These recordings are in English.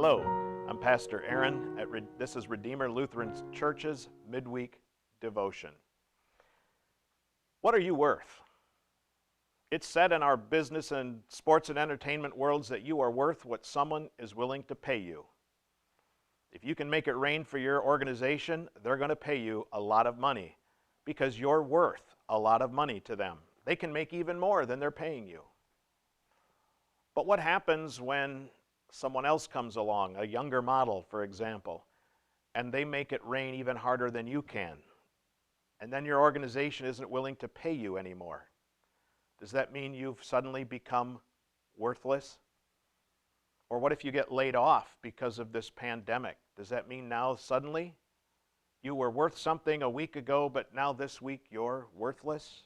Hello, I'm Pastor Aaron. This is Redeemer Lutheran Church's Midweek Devotion. What are you worth? It's said in our business and sports and entertainment worlds that you are worth what someone is willing to pay you. If you can make it rain for your organization, they're going to pay you a lot of money because you're worth a lot of money to them. They can make even more than they're paying you. But what happens when someone else comes along, a younger model, for example, and they make it rain even harder than you can, and then your organization isn't willing to pay you anymore? Does that mean you've suddenly become worthless? Or what if you get laid off because of this pandemic? Does that mean now suddenly you were worth something a week ago, but now this week you're worthless?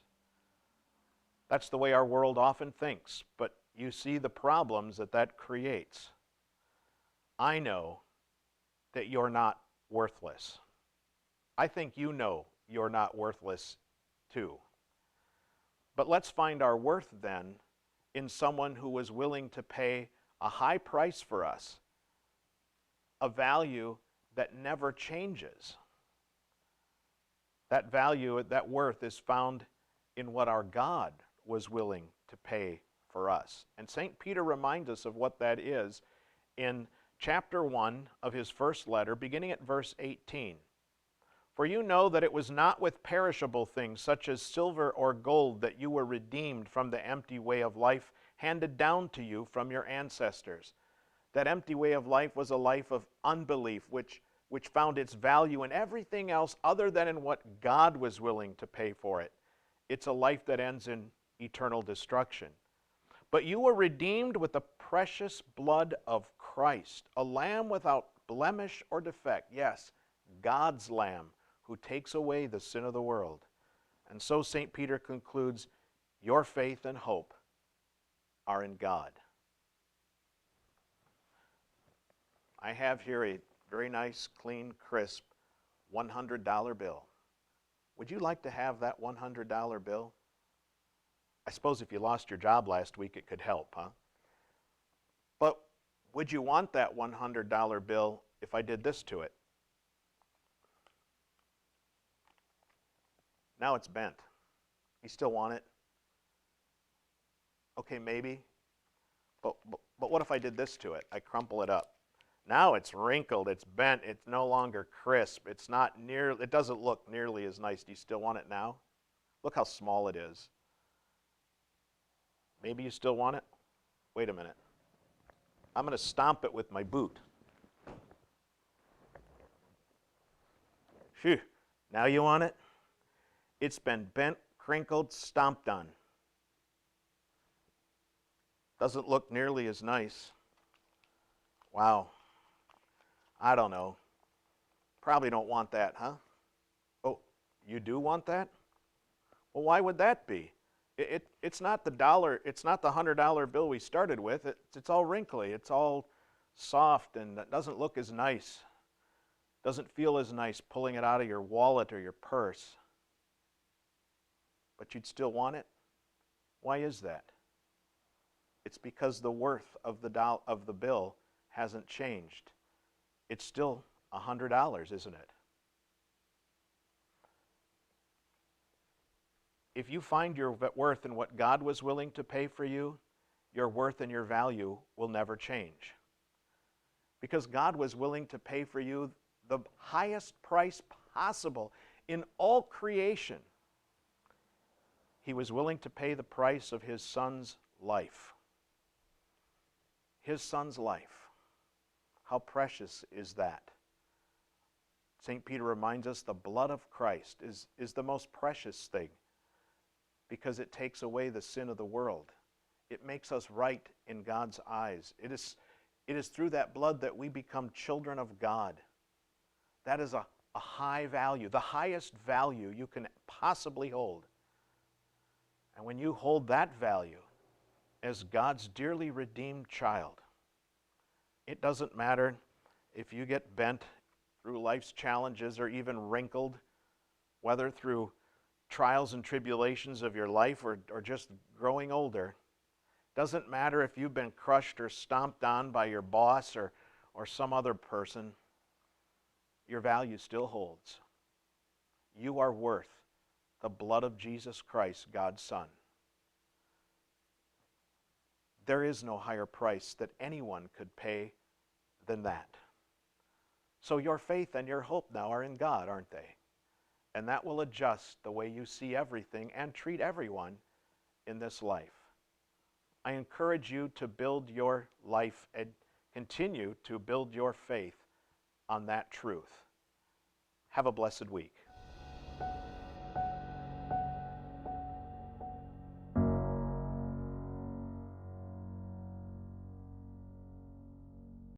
That's the way our world often thinks, but you see the problems that creates. I know that you're not worthless. I think you know you're not worthless too. But let's find our worth then in someone who was willing to pay a high price for us, a value that never changes. That value, that worth is found in what our God was willing to pay for us. And St. Peter reminds us of what that is in chapter 1 of his first letter, beginning at verse 18. For you know that it was not with perishable things such as silver or gold that you were redeemed from the empty way of life handed down to you from your ancestors. That empty way of life was a life of unbelief, which found its value in everything else other than in what God was willing to pay for it. It's a life that ends in eternal destruction. But you were redeemed with the precious blood of Christ, a lamb without blemish or defect. Yes, God's lamb who takes away the sin of the world. And so St. Peter concludes, your faith and hope are in God. I have here a very nice, clean, crisp $100 bill. Would you like to have that $100 bill? I suppose if you lost your job last week, it could help, huh? But would you want that $100 bill if I did this to it? Now it's bent. You still want it? Okay, maybe. But what if I did this to it? I crumple it up. Now it's wrinkled, it's bent, it's no longer crisp. It doesn't look nearly as nice. Do you still want it now? Look how small it is. Maybe you still want it? Wait a minute. I'm going to stomp it with my boot. Phew. Now you want it? It's been bent, crinkled, stomped on. Doesn't look nearly as nice. Wow. I don't know. Probably don't want that, huh? Oh, you do want that? Well, why would that be? It's not the $100 bill we started with. It's all wrinkly. It's all soft, and it doesn't look as nice. Doesn't feel as nice pulling it out of your wallet or your purse. But you'd still want it? Why is that? It's because the worth of the bill hasn't changed. It's still $100, isn't it? If you find your worth in what God was willing to pay for you, your worth and your value will never change. Because God was willing to pay for you the highest price possible in all creation. He was willing to pay the price of his son's life. His son's life. How precious is that? St. Peter reminds us the blood of Christ is the most precious thing because it takes away the sin of the world. It makes us right in God's eyes. It is through that blood that we become children of God. That is a high value, the highest value you can possibly hold. And when you hold that value as God's dearly redeemed child, it doesn't matter if you get bent through life's challenges or even wrinkled, whether through trials and tribulations of your life or just growing older. Doesn't matter if you've been crushed or stomped on by your boss or or some other person, your value still holds. You are worth the blood of Jesus Christ, God's Son. There is no higher price that anyone could pay than that. So your faith and your hope now are in God, aren't they? And that will adjust the way you see everything and treat everyone in this life. I encourage you to build your life and continue to build your faith on that truth. Have a blessed week.